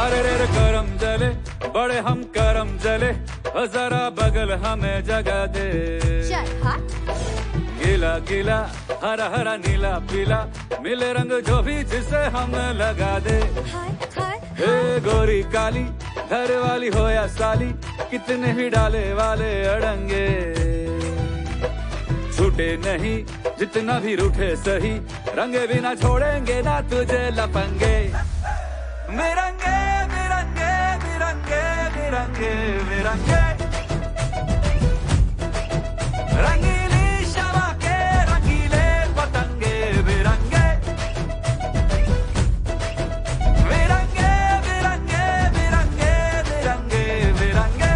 अरे रे करम जले बड़े हम करम जले, जरा बगल हमें जगह दे। गीला गीला हरा हरा नीला पीला, मिले रंग जो भी जिसे हम लगा दे। ए गोरी काली घर वाली हो या साली, कितने ही डाले वाले अड़ंगे, छूटे नहीं जितना भी रूठे सही, रंगे बिना छोड़ेंगे ना तुझे लपंगे। मिरंगे मिरंगे मिरंगे मिरंगे मिरंगे, रंगीली शवा के रंगीले पतंगे बिरंगे। बिरंगे बिरंगे बिरंगे बिरंगे बिरंगे,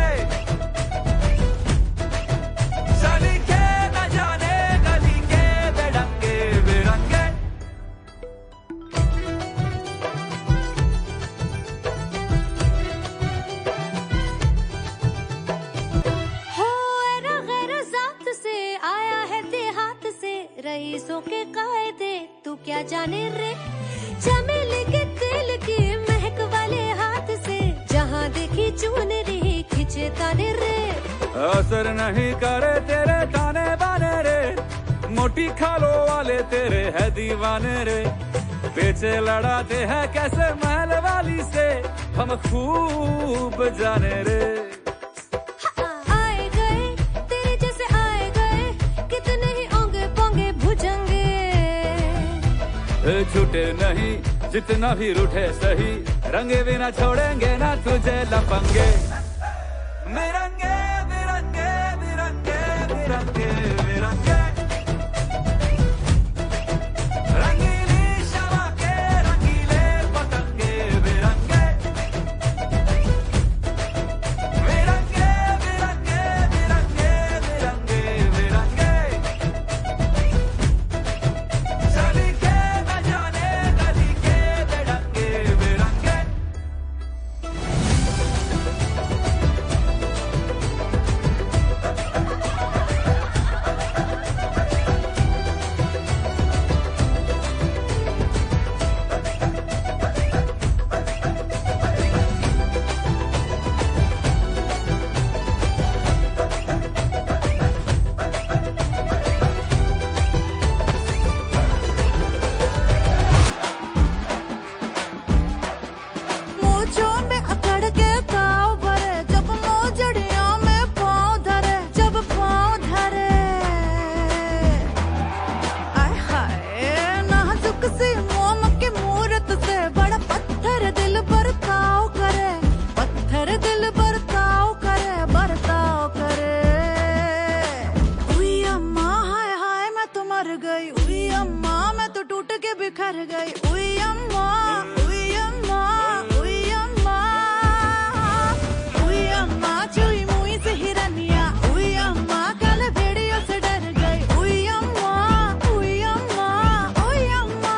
चली के न जाने गली के बेढंगे बिरंगे। रईसों के कायदे तू क्या जाने रे, चमेली के तेल की महक वाले हाथ से, जहाँ देखी चुनरी खिंचे ताने रे। असर नहीं करे तेरे ताने बाने रे, मोटी खालों वाले तेरे है दीवाने रे। पेचे लड़ाते हैं कैसे महल वाली से, हम खूब जाने रे। छूटे नहीं जितना भी रूठे सही, रंगे बिना छोड़ेंगे ना तुझे लपंगे। मिरंगे बिरंगे बिरंगे बिरंगे बिरंगे, रंगीली शवा के रंगीले पतंगे बिरंगे। बिरंगे बिरंगे बिरंगे बिरंगे बिरंगे, चली के बिखर गई। उई अम्मा उई अम्मा उई अम्मा उई अम्मा, चुई मुई से हिरनिया। उई अम्मा कल भेड़ियों से डर गई। उई अम्मा उई अम्मा उई अम्मा।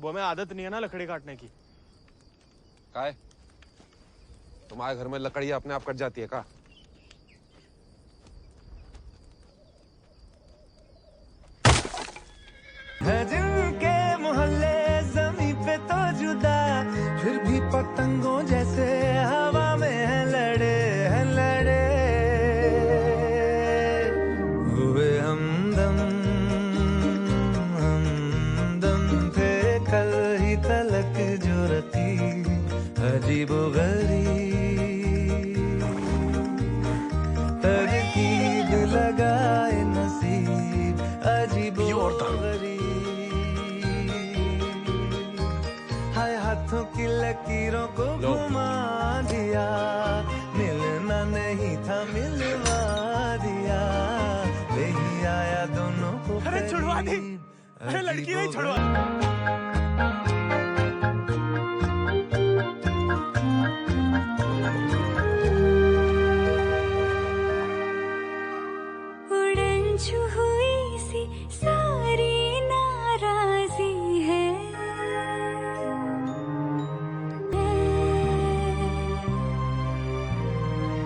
वो हमें आदत नहीं है ना लकड़ी काटने की। काय? तुम्हारे घर में लकड़ियां अपने आप कट जाती है का? जिनके मोहल्ले जमीन पे तो जुदा, फिर भी पतंगों जैसे हवा में है लड़े हुए हमदम थे कल ही तलक जो रती अजीबो गरीब, तरकीब लगाए नसीब अजीबो गरीब। हाय हाथों की लकीरों को घुमा दिया, मिलना नहीं था मिलवा दिया, ले ही आया दोनों को। अरे छुड़वा दी, अरे लड़की नहीं छुड़वा। उड़न छुई सी सारी नाराजी है,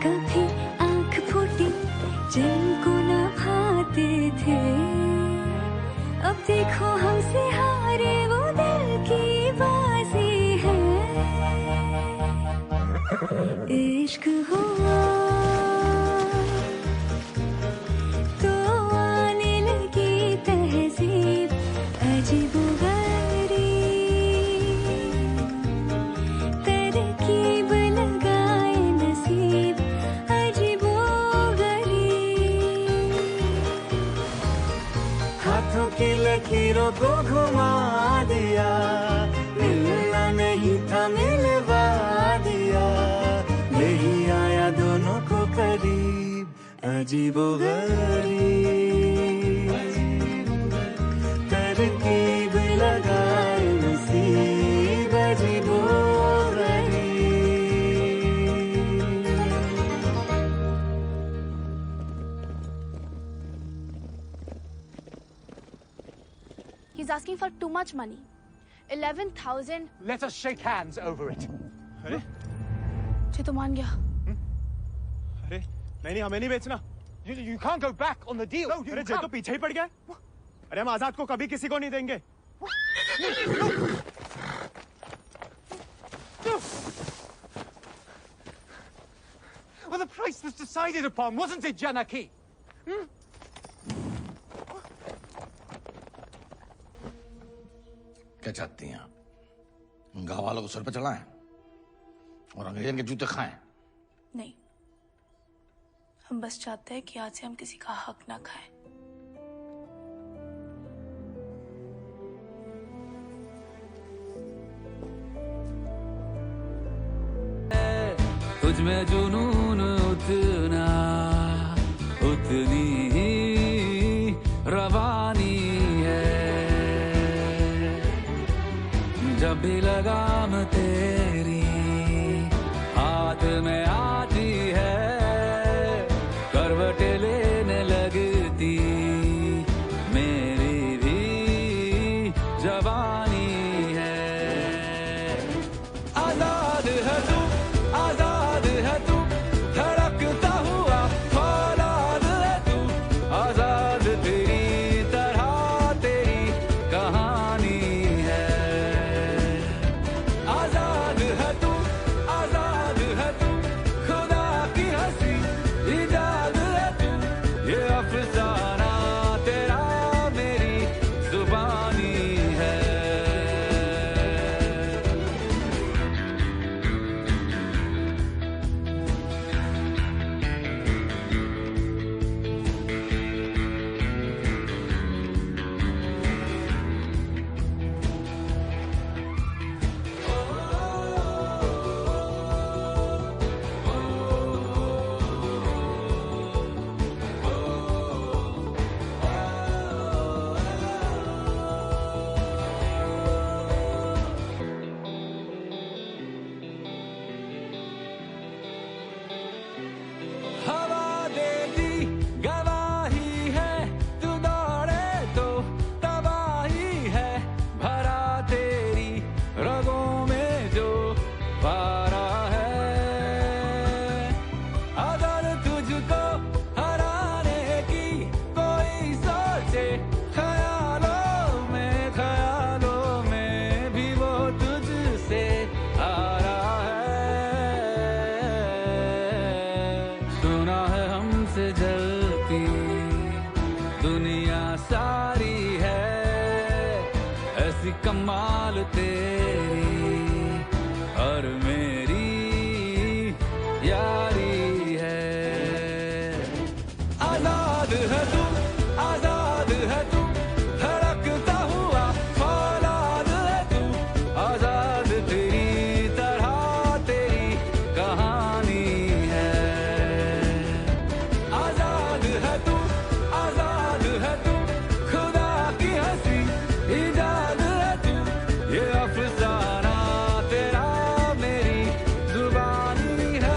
कभी आंख फूटी जिनको न भाते थे, अब देखो हमसे हारे वो दिल की बाजी है। इश्क हुआ तो आने लगी तहजीब अजीबो गरीब, तरकीब लगाए नसीब अजीबो गरीब। हाथों की लकीरों को घुमा दिया, मिलना नहीं था मिलवा दिया, ले ही आया दोनों को करीब अजीबो गरीब, तरकीब लगाए नसीब अजीबो गरीब। He's asking for too much money. 11,000. Let us shake hands over it. अरे ये तो मान गया। अरे नहीं, हमें नहीं बेचना। You can't go back on the deal. अरे जे तो पीछे ही पड़ गया। अरे हम आजाद को कभी किसी को नहीं देंगे। Well, the price was decided upon, wasn't it, Janaki? क्या चाहती हैं आप? गाँव वालों को सर पे चढ़ाएं और अंग्रेजन के जूते खाएं? नहीं, हम बस चाहते हैं कि आज से हम किसी का हक ना खाएं। तुझ में जुनून उतना, उतनी ही रवानी है, जब भी लगाम तेरी हाथ में आती है, करवट लेने लगती मेरी भी जवानी है। आजाद है तू, आजाद है तू, धड़कता हुआ फौलाद है तू, आजाद तेरी तरह तेरी कहानी है। आजाद है तू, खुदा कमाल तेरी और मेरी यारी है। आजाद है तू, आजाद है तू, धड़कता हुआ फौलाद है तू, आजाद तेरी तरह तेरी कहानी है। आजाद है तू, आजाद है तू, खुदा की हंसी इजाद है तू, ये अफसाना तेरा मेरी जुबानी है।